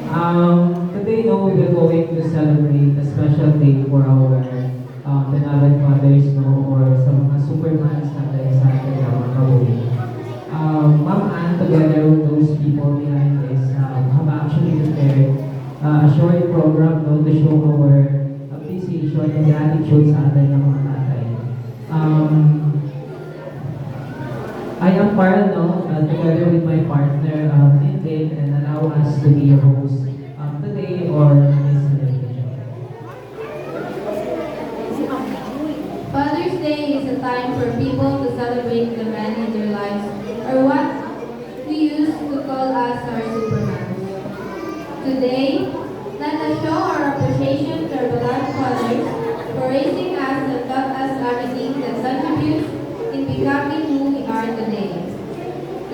Today, no, we will going to celebrate a special day for our beloved fathers, no, or sa mga supermans natin sa ating mga kabuhi. Ma'am Ann, together with those people behind this, have actually prepared a short program, no, to show our appreciation and gratitude sa ating mga tatay. I am Parl, no, together with my partner, Tintin, and allow us to be your host today or this celebration. Father's Day is a time for people to celebrate the men in their lives, or what we used to call as our supermans. Today, let us show our appreciation to our beloved fathers for raising us and taught us everything that contributes in becoming who we are today.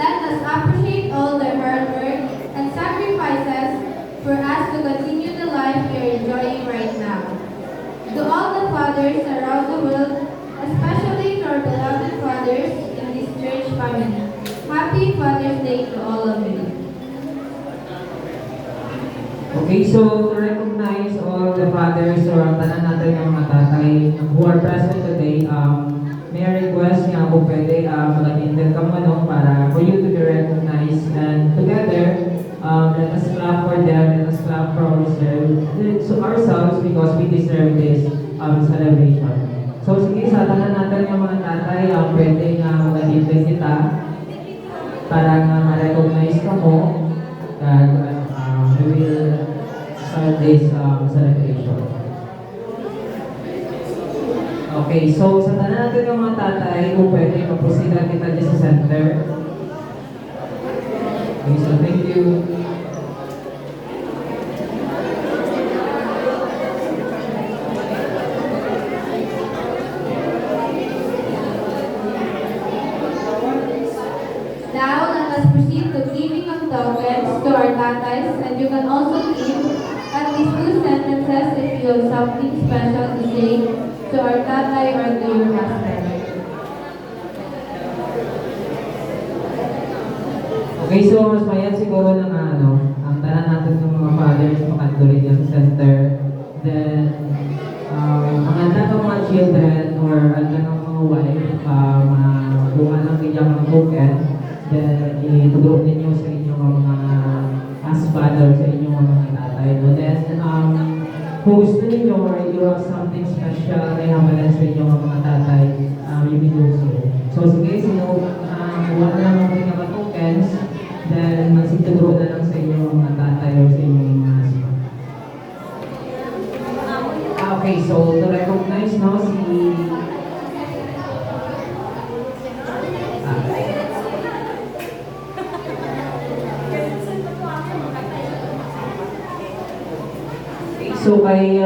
Let us appreciate all their hard work and sacrifices for us to continue the life we are enjoying right now. To all the fathers around the world, especially to our beloved fathers in this church family, Happy Father's Day to all of you. Okay, so to recognize all the fathers or ang tanan natin ng mga tatay who are present today, may I request nga kung pwede mag-attend ka mo, no, para for you to be recognized, and together, let us clap for them, let us clap for ourselves because we deserve this celebration. So sige, sa tanan natin ng mga tatay, pwede nga mag-attend kita para nga ma-recognize ka mo, and we will start this celebration. Okay, so sa tanan natin ng mga tatay, kung pwede, mag-proceed kita dyan sa center. Okay, so thank you. Now, let us proceed to giving of tokens to our tatas, and you can also give at least 2 sentences if you have something special to say to our tatay or to your husband. Okay, so mas mayan siguro ng ang tanan natin ng mga fathers makatuloy dyan sa center. Then, ang anda ng mga children or anda ng mga wife, magawa ng kanyang mga token, then ituturo ninyo sa inyong mga husband or sa inyong mga tatay. No? Then, kung gusto ninyo or you have something special na hamalan sa inyong mga tatay, you can do so. So, sige, sino kuha na lang ang mga tokens, then magsigturo na lang sa inyong mga tatay or sa inyong mga husband. Okay, so to recognize, no, si so kay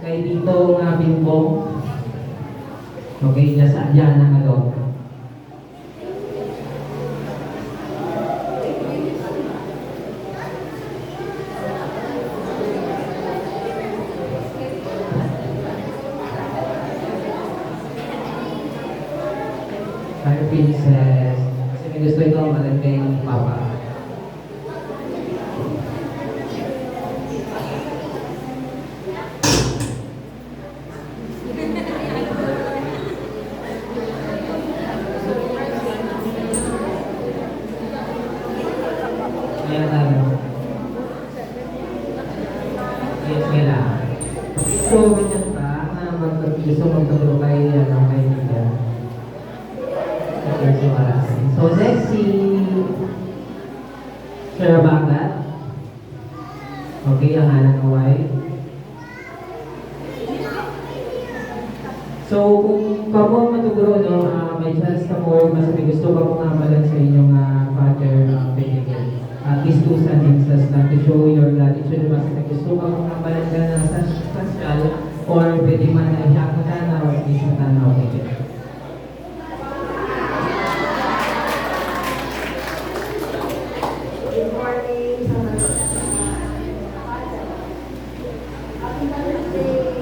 kay Tito nga Bimbong. Okay, diyan na ano. Kay Princess. Kasi may gusto ito malagay ng Papa. Ayan tayo. Yes, kailangan. So, ganyan ka, gusto magtuturo kay Nida. Okay, so maraming. So, next si Sir Bagat. Okay, ang anak ko ay. So, kung kamo matuturo, no, may chance ka mo, mas may gusto ka mong amalan sa inyong father, pinigil. At least 2 sentences lang to show your gratitude. Mas may gusto ka mong amalan ka na sa social or pwede man na iyak mo na or at least matanaw kayo. Good morning sa mga Happy Father's Day.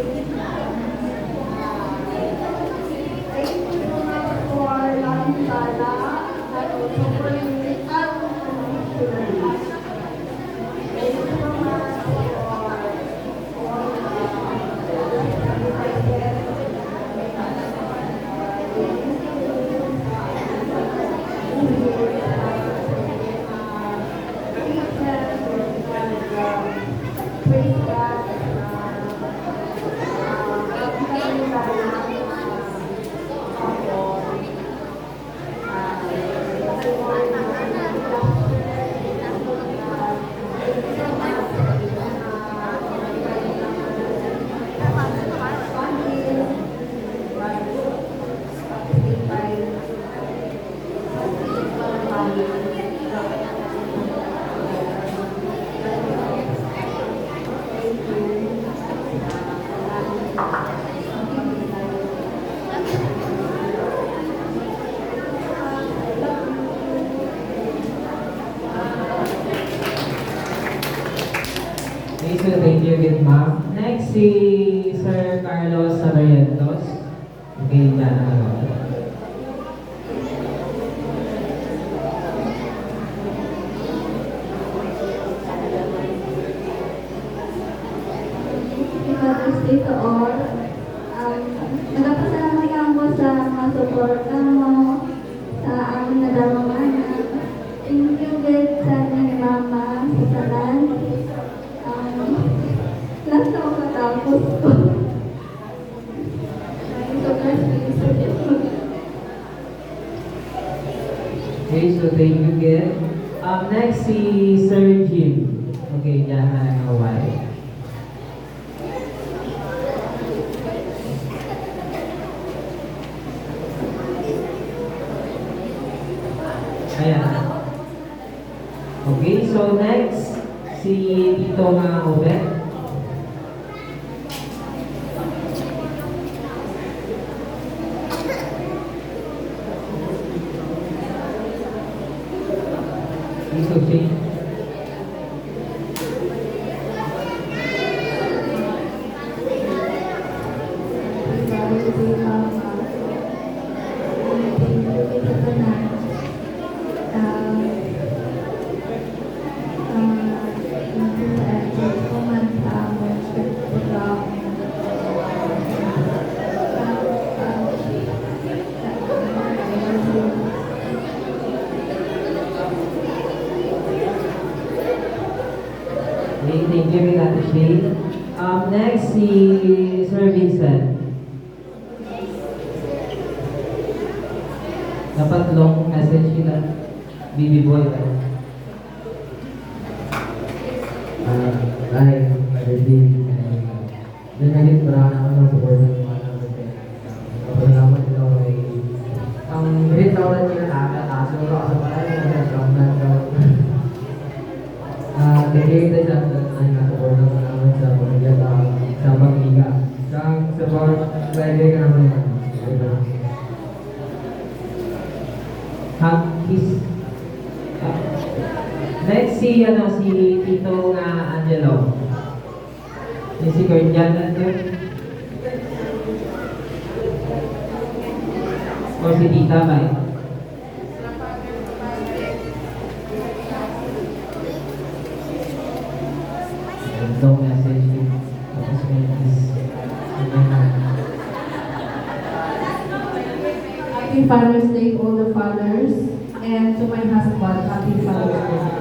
Thank you so much for loving Tala and also for your Okay, so thank you again, ma'am. Next, si Sir Carlos Sarrientos. Okay, dyan na ako. Father's Day to all. Nagpasalamat lang ako sa mga suporta mo, sa amin na dalawang anak. Thank you, God, sa ni Mama, sa salan. Lahat na ako katapos ko. Sobrang sweet. Okay, so thank you again. Next, si Sir Jim. Okay, dyan na lang ako. Ayan. Okay, so next, si Tito nga Obet. Tito Shane. Father's Day, Mama. Thank you, sa tanan. Okay, thank you, Ate Shane. Next, si Sir Vincent. Dapat long message kita. Baby boy. Dahil pag-ibig din naging parang ako ng support ng mga namin. Kapalaman ito ay ang hit ako na kinakataas ko ako sa parang yung strong na ito. Kaya sa ay nasupport ng mga namin sa pamilya sa pag-iga. Sa support, pwede ka naman yan. Next, si Tito nga Angelo. Yung si Guardian nandun. O si Tita ba eh? Long message. Tapos may Happy Father's Day, all the fathers, and to my husband, Happy Father's Day.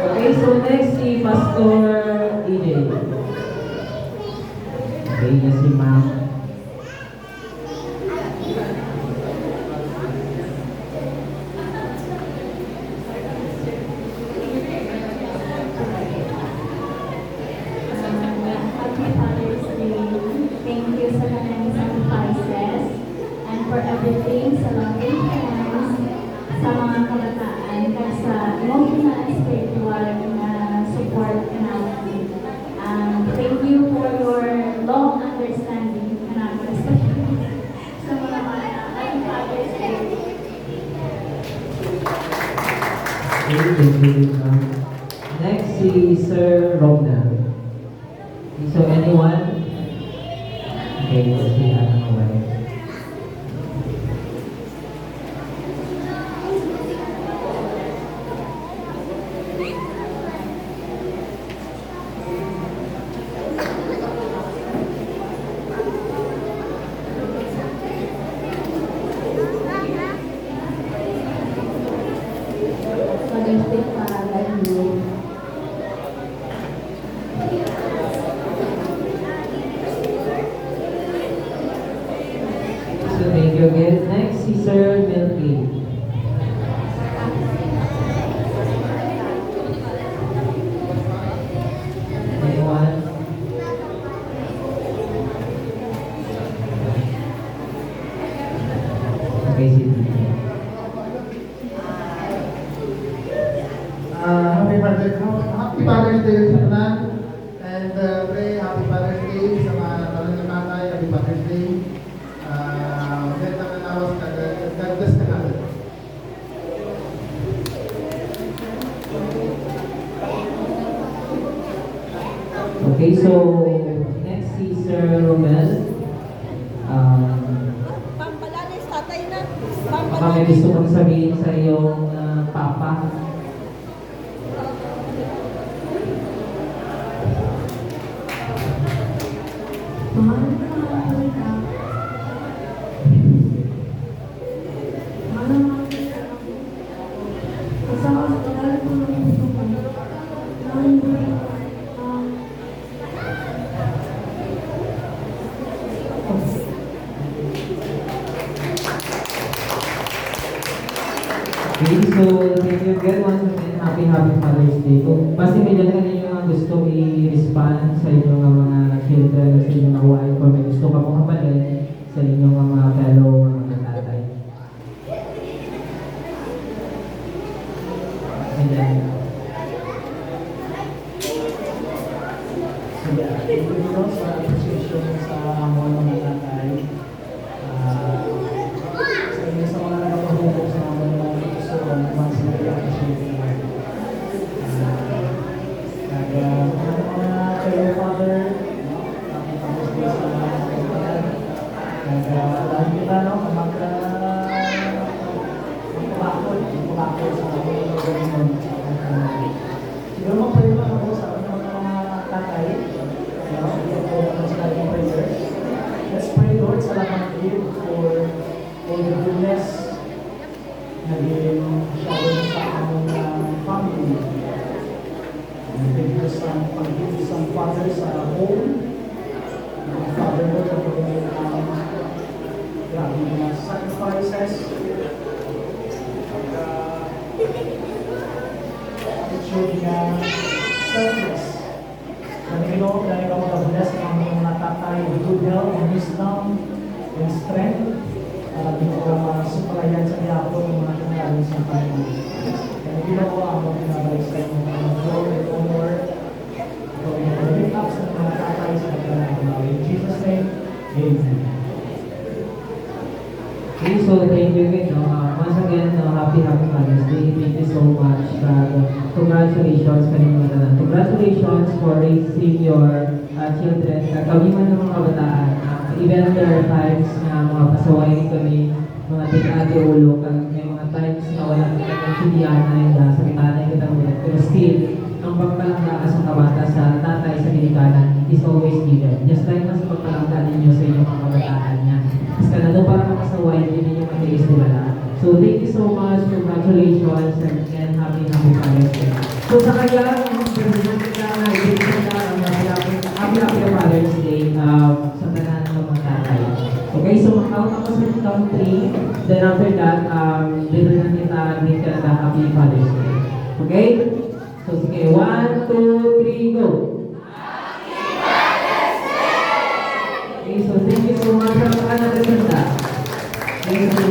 Okay, so next si Pastor EJ. Okay, yes si Ma'am. Happy Father's Day. Thank you sa kanyang sacrifices and for everything sa loving hands, sa mga kabataan, at sa emotional and spiritual na support natin. Thank you for your long understanding namin, especially sa mga bata. Happy Father's Day. Okay, thank you, Ma'am. Next si Sir Romna. So anyone? Okay, si Ana Maway. Father's Day para kayo. So thank you again. Next si Sir Milky. Anyone? Okay, si Tito. Happy Father's Day sa tanan. And pray Happy Father's Day sa mga talang ng tatay. Happy Father's Day. Magandang nanawas ka. God bless ka natin. Okay, so next si Sir Romel. Pampalanes, tatay na. Baka may gusto kong sabihin sa iyong papa. Mahal na mahal ka. Mahal na mahal ka. Kasama sa lahat ko ng gusto ko. Okay, so thank you again once again. Happy Father's Day. Kung pasimilyan ka ninyo mga gusto i-respond sa inyong mga children, sa inyong mga wife, or may gusto ka mong kapalin sa inyong mga fellow mga tatay. And then, Sige, thank you bro sa appreciation sa mga tatay. Sa inyo sa mga nakapahubog sa mga gusto ko naman sila i-appreciate naman. Mga kayo father, happy Father's Day sa mga kapatid. Alam kita no, magpapakot sa mga gawin. Siguro mag-pray lang ako sa mga tatay. Let's pray, Lord, salamat din for all the goodness na shower sa aming family. Thank you sa pag-ibig isang father sa home. Mga father mo sa grabe mga sacrifices. It should be selfless. Panginoon, dahil ka mag-bless ng aming mga tatay with good health and wisdom and strength para di ko masuplayan sa yapon ng mga kinagaling sa Panginoon. Kaya ginawa ang mga kinagaling sa mga glory and honor. Gawin ang lift up sa mga tatay sa kanilang. In Jesus' name, Amen. okay, so thank you again. Once again, happy Father's Day. Thank you so much. Congratulations kanina na. Congratulations for raising your children. Kami man ng mga kabataan. Even there are times na mga pasaway kami, mga tigate ulo, may mga times na wala kita ng siliana yung sa tanay kita ulit. Pero still, ang pagpalangga sa kabata sa tatay sa dinikanan is always given. Just like mas pagpalangga ninyo sa inyong mga kabataan niya. Mas kanado para makasaway, hindi ninyo matiis nila. So thank you so much, congratulations, and happy Father's Day. So sa kanya, president kita na i-present na ang happy Father's Day sa tanan ng mga tatay. Okay, so mag-count ako sa count 3, then after that, dito na kita make ka na happy Father's Day. Okay? So sige, 1, 2, 3, go! Okay, so thank you so much sa mga nagkakita. Okay, so